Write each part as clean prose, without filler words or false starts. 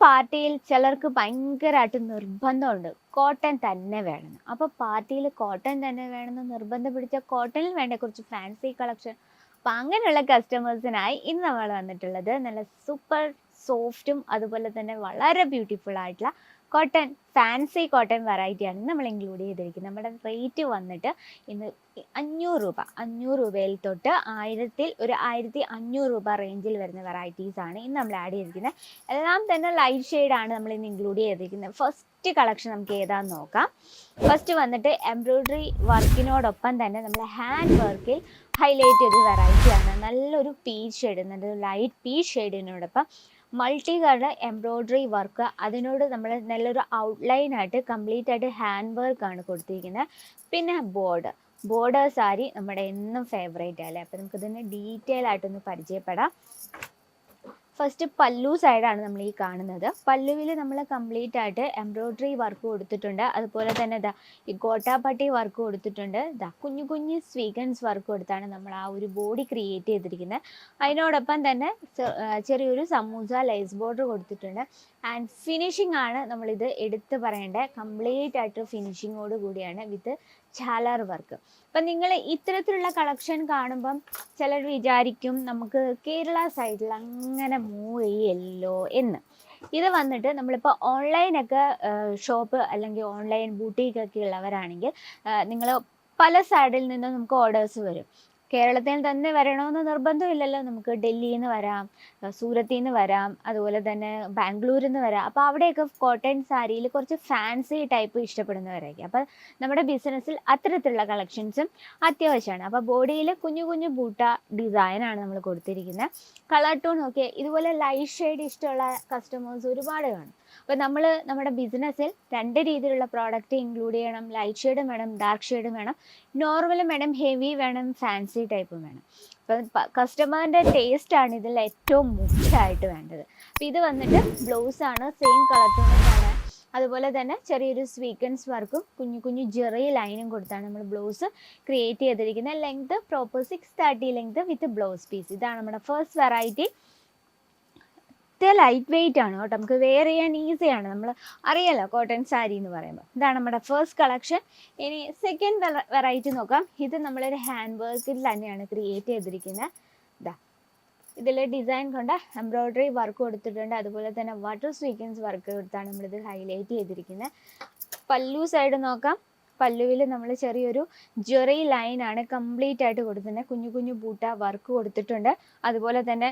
പാർട്ടിയിൽ ചിലർക്ക് ഭയങ്കരമായിട്ട് നിർബന്ധമുണ്ട് കോട്ടൺ തന്നെ വേണമെന്ന്. അപ്പോൾ പാർട്ടിയിൽ കോട്ടൺ തന്നെ വേണമെന്ന് നിർബന്ധം പിടിച്ച കോട്ടണിൽ വേണ്ട കുറച്ച് ഫാൻസി കളക്ഷൻ. അപ്പം അങ്ങനെയുള്ള കസ്റ്റമേഴ്സിനായി ഇന്ന് നമ്മൾ വന്നിട്ടുള്ളത് നല്ല സൂപ്പർ സോഫ്റ്റും അതുപോലെ തന്നെ വളരെ ബ്യൂട്ടിഫുൾ ആയിട്ടുള്ള കോട്ടൺ ഫാൻസി കോട്ടൺ വെറൈറ്റിയാണ് നമ്മൾ ഇൻക്ലൂഡ് ചെയ്തിരിക്കുന്നത്. നമ്മുടെ റേറ്റ് വന്നിട്ട് ഇന്ന് 500 രൂപയിൽ തൊട്ട് 1500 രൂപ റേഞ്ചിൽ വരുന്ന വെറൈറ്റീസാണ് ഇന്ന് നമ്മൾ ആഡ് ചെയ്തിരിക്കുന്നത്. എല്ലാം തന്നെ ലൈറ്റ് ഷെയ്ഡാണ് നമ്മൾ ഇന്ന് ഇൻക്ലൂഡ് ചെയ്തിരിക്കുന്നത്. ഫസ്റ്റ് കളക്ഷൻ നമുക്ക് ഏതാണെന്ന് നോക്കാം. ഫസ്റ്റ് വന്നിട്ട് എംബ്രോയ്ഡറി വർക്കിനോടൊപ്പം തന്നെ നമ്മൾ ഹാൻഡ് വർക്കിൽ ഹൈലൈറ്റ് ചെയ്ത വെറൈറ്റിയാണ്. നല്ലൊരു പീച്ച് ഷെയ്ഡ്, നല്ലൊരു ലൈറ്റ് പീച്ച് ഷെയ്ഡിനോടൊപ്പം മൾട്ടി കളർ എംബ്രോയ്ഡറി വർക്ക്, അതിനോട് നമ്മൾ നല്ലൊരു ഔട്ട്ലൈനായിട്ട് കംപ്ലീറ്റ് ആയിട്ട് ഹാൻഡ് വർക്കാണ് കൊടുത്തിരിക്കുന്നത്. പിന്നെ ബോർഡർ സാരി നമ്മുടെ എന്നും ഫേവറേറ്റ് അല്ലേ. അപ്പോൾ നമുക്കിതിന് ഡീറ്റെയിൽ ആയിട്ടൊന്ന് പരിചയപ്പെടാം. ഫസ്റ്റ് പല്ലു സൈഡാണ് നമ്മൾ ഈ കാണുന്നത്. പല്ലുവിൽ നമ്മൾ കംപ്ലീറ്റ് ആയിട്ട് എംബ്രോയ്ഡറി വർക്ക് കൊടുത്തിട്ടുണ്ട്. അതുപോലെ തന്നെ ഈ ഗോട്ടാപ്പട്ടി വർക്ക് കൊടുത്തിട്ടുണ്ട്. കുഞ്ഞു കുഞ്ഞു സ്വീഗൻസ് വർക്ക് കൊടുത്താണ് നമ്മൾ ആ ഒരു ബോഡി ക്രിയേറ്റ് ചെയ്തിരിക്കുന്നത്. അതിനോടൊപ്പം തന്നെ ചെറിയൊരു സമൂസ ലേസ് ബോർഡർ കൊടുത്തിട്ടുണ്ട്. ആൻഡ് ഫിനിഷിംഗ് ആണ് നമ്മളിത് എടുത്ത് പറയേണ്ട, കംപ്ലീറ്റ് ആയിട്ട് ഫിനിഷിങ്ങോട് കൂടിയാണ് വിത്ത് ഝാലർ വർക്ക്. അപ്പം നിങ്ങൾ ഇത്തരത്തിലുള്ള കളക്ഷൻ കാണുമ്പം ചിലർ വിചാരിക്കും നമുക്ക് കേരള സൈഡിൽ അങ്ങനെ മൂവ് ചെയ്യല്ലോ എന്ന്. ഇത് വന്നിട്ട് നമ്മളിപ്പോൾ ഓൺലൈനൊക്കെ ഷോപ്പ് അല്ലെങ്കിൽ ഓൺലൈൻ ബൂട്ടീക്കൊക്കെ ഉള്ളവരാണെങ്കിൽ നിങ്ങൾ പല സൈഡിൽ നിന്നും നമുക്ക് ഓർഡേഴ്സ് വരും. കേരളത്തിൽ തന്നെ വരണമെന്ന് നിർബന്ധമില്ലല്ലോ. നമുക്ക് ഡൽഹിയിൽ നിന്ന് വരാം, സൂരത്തിൽ നിന്ന് വരാം, അതുപോലെ തന്നെ ബാംഗ്ലൂരിൽ നിന്ന് വരാം. അപ്പോൾ അവിടെയൊക്കെ കോട്ടൺ സാരിയിൽ കുറച്ച് ഫാൻസി ടൈപ്പ് ഇഷ്ടപ്പെടുന്നവരായിരിക്കും. അപ്പോൾ നമ്മുടെ ബിസിനസ്സിൽ അത്തരത്തിലുള്ള കളക്ഷൻസും അത്യാവശ്യമാണ്. അപ്പോൾ ബോഡിയിൽ കുഞ്ഞു കുഞ്ഞു ബൂട്ട ഡിസൈനാണ് നമ്മൾ കൊടുത്തിരിക്കുന്നത്. കളർ ടോൺ ഒക്കെ ഇതുപോലെ ലൈറ്റ് ഷെയ്ഡ് ഇഷ്ടമുള്ള കസ്റ്റമേഴ്സ് ഒരുപാട് കാണും. അപ്പോൾ നമ്മൾ നമ്മുടെ ബിസിനസ്സിൽ 2 രീതിയിലുള്ള പ്രോഡക്റ്റ് ഇൻക്ലൂഡ് ചെയ്യണം. ലൈറ്റ് ഷെയ്ഡും വേണം, ഡാർക്ക് ഷെയ്ഡും വേണം, നോർമലും വേണം, ഹെവി വേണം, ഫാൻസി ടൈപ്പും വേണം. അപ്പം കസ്റ്റമറിൻ്റെ ടേസ്റ്റാണ് ഇതിൽ ഏറ്റവും മുഖ്യമായിട്ട് വേണ്ടത്. അപ്പോൾ ഇത് വന്നിട്ട് ബ്ലൗസാണ്, സെയിം കളർ ടോണിലാണ്. അതുപോലെ തന്നെ ചെറിയൊരു സ്വീക്വൻസ് വർക്കും കുഞ്ഞു കുഞ്ഞു ജെറി ലൈനും കൊടുത്താണ് നമ്മൾ ബ്ലൗസ് ക്രിയേറ്റ് ചെയ്തിരിക്കുന്നത്. Length proper 630 length with blouse piece. ഇതാണ് നമ്മുടെ ഫസ്റ്റ് വെറൈറ്റി. ലൈറ്റ് വെയിറ്റ് ആണ് കേട്ടോ, നമുക്ക് വെയർ ചെയ്യാൻ ഈസിയാണ്. നമ്മൾ അറിയാലോ കോട്ടൺ സാരി എന്ന് പറയുമ്പോൾ. ഇതാണ് നമ്മുടെ ഫസ്റ്റ് കളക്ഷൻ. ഇനി സെക്കൻഡ് വെറൈറ്റി നോക്കാം. ഇത് നമ്മളൊരു ഹാൻഡ് വർക്കിൽ തന്നെയാണ് ക്രിയേറ്റ് ചെയ്തിരിക്കുന്നത്. ഇതിൽ ഡിസൈൻ കൊണ്ട് എംബ്രോയ്ഡറി വർക്ക് കൊടുത്തിട്ടുണ്ട്. അതുപോലെ തന്നെ വാട്ടർ സ്വീക്വൻസ് വർക്ക് കൊടുത്താണ് നമ്മളിത് ഹൈലൈറ്റ് ചെയ്തിരിക്കുന്നത്. പല്ലു സൈഡ് നോക്കാം. പല്ലുവിൽ നമ്മൾ ചെറിയൊരു ജെറി ലൈനാണ് കംപ്ലീറ്റ് ആയിട്ട് കൊടുത്തിട്ടുണ്ട്. കുഞ്ഞു കുഞ്ഞു ബൂട്ട വർക്ക് കൊടുത്തിട്ടുണ്ട്. അതുപോലെ തന്നെ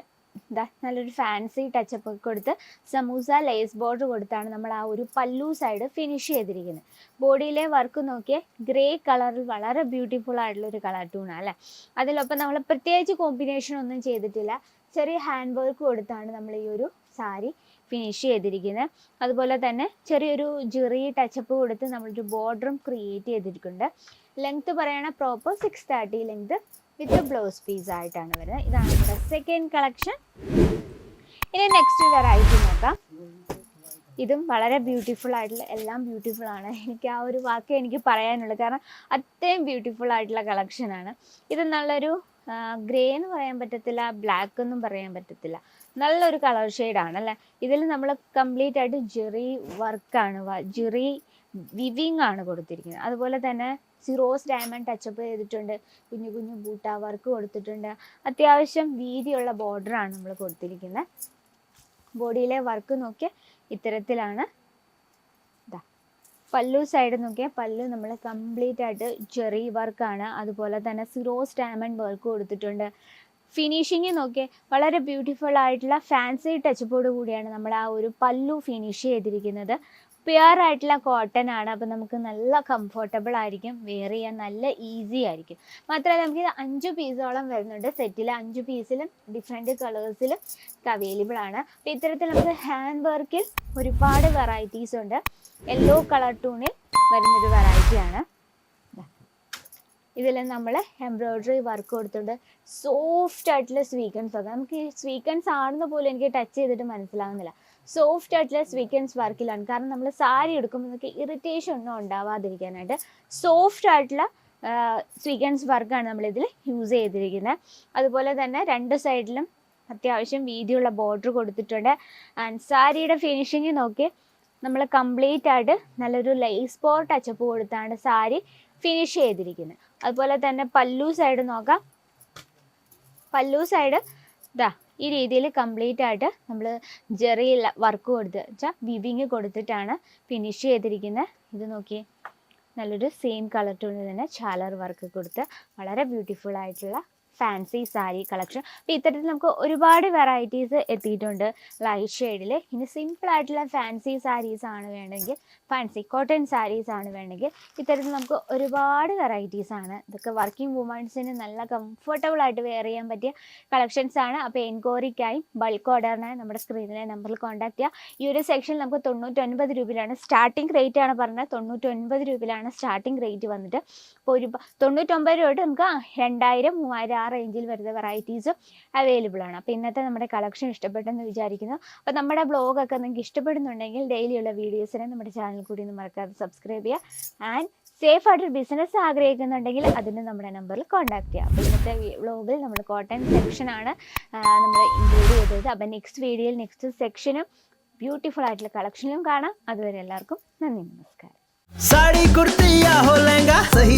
നല്ലൊരു ഫാൻസി ടച്ചപ്പ് കൊടുത്ത് സമൂസ ലേസ് ബോർഡർ കൊടുത്താണ് നമ്മൾ ആ ഒരു പല്ലു സൈഡ് ഫിനിഷ് ചെയ്തിരിക്കുന്നത്. ബോഡിയിലെ വർക്ക് നോക്കിയാൽ ഗ്രേ കളറിൽ വളരെ ബ്യൂട്ടിഫുൾ ആയിട്ടുള്ളൊരു കളർ ടൂണാണ് അല്ലേ. അതിലൊപ്പം നമ്മൾ പ്രത്യേകിച്ച് കോമ്പിനേഷൻ ഒന്നും ചെയ്തിട്ടില്ല. ചെറിയ ഹാൻഡ് വർക്ക് കൊടുത്താണ് നമ്മൾ ഈ ഒരു സാരി ഫിനിഷ് ചെയ്തിരിക്കുന്നത്. അതുപോലെ തന്നെ ചെറിയൊരു ജെറി ടച്ചപ്പ് കൊടുത്ത് നമ്മളൊരു ബോർഡറും ക്രിയേറ്റ് ചെയ്തിട്ടുണ്ട്. ലെങ്ത് പറയണ proper 630 length with blouse piece ആയിട്ടാണ് വരുന്നത്. ഇതാണ് നമ്മുടെ സെക്കൻഡ് കളക്ഷൻ. ഇനി നെക്സ്റ്റ് വെറൈറ്റി നോക്കാം. ഇതും വളരെ ബ്യൂട്ടിഫുൾ ആയിട്ടുള്ള, എല്ലാം ബ്യൂട്ടിഫുൾ ആണ്. എനിക്ക് ആ ഒരു വാക്ക് എനിക്ക് പറയാനുള്ളൂ, കാരണം അത്രയും ബ്യൂട്ടിഫുൾ ആയിട്ടുള്ള കളക്ഷനാണ്. ഇത് നല്ലൊരു ഗ്രേ എന്ന് പറയാൻ പറ്റത്തില്ല, ബ്ലാക്ക് എന്നും പറയാൻ പറ്റത്തില്ല, നല്ലൊരു കളർ ഷെയ്ഡാണ് അല്ലേ. ഇതിൽ നമ്മൾ കംപ്ലീറ്റ് ആയിട്ട് ജെറി വർക്കാണ്, ജെറി വിവിങ് ആണ് കൊടുത്തിരിക്കുന്നത്. അതുപോലെ തന്നെ സിറോസ് ഡയമണ്ട് ടച്ചപ്പ് ചെയ്തിട്ടുണ്ട്. കുഞ്ഞു കുഞ്ഞു ബൂട്ട വർക്ക് കൊടുത്തിട്ടുണ്ട്. അത്യാവശ്യം വീതിയുള്ള ബോർഡറാണ് നമ്മൾ കൊടുത്തിരിക്കുന്നത്. ബോഡിയിലെ വർക്ക് നോക്കിയാൽ ഇത്തരത്തിലാണ്. പല്ലു സൈഡ് നോക്കിയാൽ പല്ലു നമ്മൾ കംപ്ലീറ്റ് ആയിട്ട് ജെറി വർക്കാണ്. അതുപോലെ തന്നെ സിറോസ് ഡയമണ്ട് വർക്ക് കൊടുത്തിട്ടുണ്ട്. ഫിനിഷിങ് നോക്കിയാൽ വളരെ ബ്യൂട്ടിഫുൾ ആയിട്ടുള്ള ഫാൻസി ടച്ചപ്പോട് കൂടിയാണ് നമ്മൾ ആ ഒരു പല്ലു ഫിനിഷ് ചെയ്തിരിക്കുന്നത്. പ്യുവർ ആയിട്ടുള്ള കോട്ടൺ ആണ്. അപ്പോൾ നമുക്ക് നല്ല കംഫർട്ടബിൾ ആയിരിക്കും, വെയർ ചെയ്യാൻ നല്ല ഈസി ആയിരിക്കും. മാത്രമല്ല നമുക്കിത് 5 പീസോളം വരുന്നുണ്ട്. സെറ്റിൽ 5 പീസിലും ഡിഫറെൻറ്റ് കളേഴ്സിലും അവൈലബിൾ ആണ്. അപ്പോൾ ഇത്തരത്തിൽ നമുക്ക് ഹാൻഡ് വർക്കിൽ ഒരുപാട് വെറൈറ്റീസ് ഉണ്ട്. യെല്ലോ കളർ ടൂണിൽ വരുന്നൊരു വെറൈറ്റിയാണ്. ഇതിൽ നമ്മൾ എംബ്രോയ്ഡറി വർക്ക് കൊടുത്തിട്ടുണ്ട്. സോഫ്റ്റ് ആയിട്ടുള്ള സ്വീക്വൻസ് ഒക്കെ, നമുക്ക് ഈ സ്വീക്വൻസ് ആണെന്ന് പോലും എനിക്ക് ടച്ച് ചെയ്തിട്ട് മനസ്സിലാവുന്നില്ല. സോഫ്റ്റ് ആയിട്ടുള്ള സ്വീക്വൻസ് വർക്കിലാണ്. കാരണം നമ്മൾ സാരി എടുക്കുമ്പോൾ നമുക്ക് ഇറിറ്റേഷൻ ഒന്നും ഉണ്ടാവാതിരിക്കാനായിട്ട് സോഫ്റ്റ് ആയിട്ടുള്ള സ്വീക്വൻസ് വർക്കാണ് നമ്മളിതിൽ യൂസ് ചെയ്തിരിക്കുന്നത്. അതുപോലെ തന്നെ 2 സൈഡിലും അത്യാവശ്യം വീതിയുള്ള ബോർഡർ കൊടുത്തിട്ടുണ്ട്. ആൻഡ് സാരിയുടെ ഫിനിഷിങ് നോക്കി, നമ്മൾ കംപ്ലീറ്റ് ആയിട്ട് നല്ലൊരു ലേസ് ബോർ ടച്ചപ്പ് കൊടുത്താണ് സാരി ഫിനിഷ് ചെയ്തിരിക്കുന്നത്. അതുപോലെ തന്നെ പല്ലു സൈഡ് നോക്കാം. പല്ലു സൈഡ് ഇതാ ഈ രീതിയിൽ കംപ്ലീറ്റ് ആയിട്ട് നമ്മൾ ജെറി വർക്ക് കൊടുത്ത് വെച്ചാൽ വിവിങ് കൊടുത്തിട്ടാണ് ഫിനിഷ് ചെയ്തിരിക്കുന്നത്. ഇത് നോക്കി, നല്ലൊരു സെയിം കളർ ടോണിൽ തന്നെ ചാലർ വർക്ക് കൊടുത്ത് വളരെ ബ്യൂട്ടിഫുൾ ആയിട്ടുള്ള ഫാൻസി സാരി കളക്ഷൻ. അപ്പോൾ ഇത്തരത്തിൽ നമുക്ക് ഒരുപാട് വെറൈറ്റീസ് എത്തിയിട്ടുണ്ട് ലൈറ്റ് ഷെയ്ഡിൽ. ഇനി സിമ്പിൾ ആയിട്ടുള്ള ഫാൻസി സാരീസ് ആണ് വേണമെങ്കിൽ, ഫാൻസി കോട്ടൺ സാരീസ് ആണ് വേണമെങ്കിൽ, ഇത്തരത്തിൽ നമുക്ക് ഒരുപാട് വെറൈറ്റീസ് ആണ്. ഇതൊക്കെ വർക്കിംഗ് വുമൺസിന് നല്ല കംഫർട്ടബിൾ ആയിട്ട് വെയർ ചെയ്യാൻ പറ്റിയ കളക്ഷൻസ് ആണ്. അപ്പോൾ എൻക്വയറിക്കായി ബൾക്ക് ഓർഡറിനായി നമ്മുടെ സ്ക്രീനിലെ നമ്പറിൽ കോൺടാക്ട് ചെയ്യുക. ഈ ഒരു സെക്ഷൻ നമുക്ക് 99 രൂപയിലാണ് സ്റ്റാർട്ടിംഗ് റേറ്റ് ആണ് പറഞ്ഞത്. 99 രൂപയിലാണ് സ്റ്റാർട്ടിംഗ് റേറ്റ് വന്നിട്ട്. അപ്പോൾ 99 രൂപ തൊട്ട് നമുക്ക് 2000, 3000 ആ റേഞ്ചിൽ വരുന്ന വെറൈറ്റീസ് അവൈലബിൾ ആണ്. അപ്പോൾ ഇന്നത്തെ നമ്മുടെ കളക്ഷൻ ഇഷ്ടപ്പെട്ടെന്ന് വിചാരിക്കുന്നു. അപ്പോൾ നമ്മുടെ ബ്ലോഗൊക്കെ നിങ്ങൾക്ക് ഇഷ്ടപ്പെടുന്നുണ്ടെങ്കിൽ ഡെയിലിയുള്ള വീഡിയോസിനെ നമ്മുടെ ചാനൽ കൂടി ഒന്ന് മറക്കാതെ സബ്സ്ക്രൈബ് ചെയ്യുക. ആൻഡ് സേഫ് ആയിട്ടൊരു ബിസിനസ് ആഗ്രഹിക്കുന്നുണ്ടെങ്കിൽ അതിന് നമ്മുടെ നമ്പറിൽ കോൺടാക്ട് ചെയ്യുക. അപ്പോൾ ഇന്നത്തെ വ്ലോഗിൽ നമ്മൾ കോട്ടൺ സെക്ഷനാണ് നമ്മൾ ഇൻക്ലൂഡ് ചെയ്തത്. അപ്പോൾ നെക്സ്റ്റ് വീഡിയോയിൽ നെക്സ്റ്റ് സെക്ഷനും ബ്യൂട്ടിഫുൾ ആയിട്ടുള്ള കളക്ഷനിലും കാണാം. അതുവരെ എല്ലാവർക്കും നന്ദി, നമസ്കാരം. साड़ी कुर्ती या हो लहंगा, सही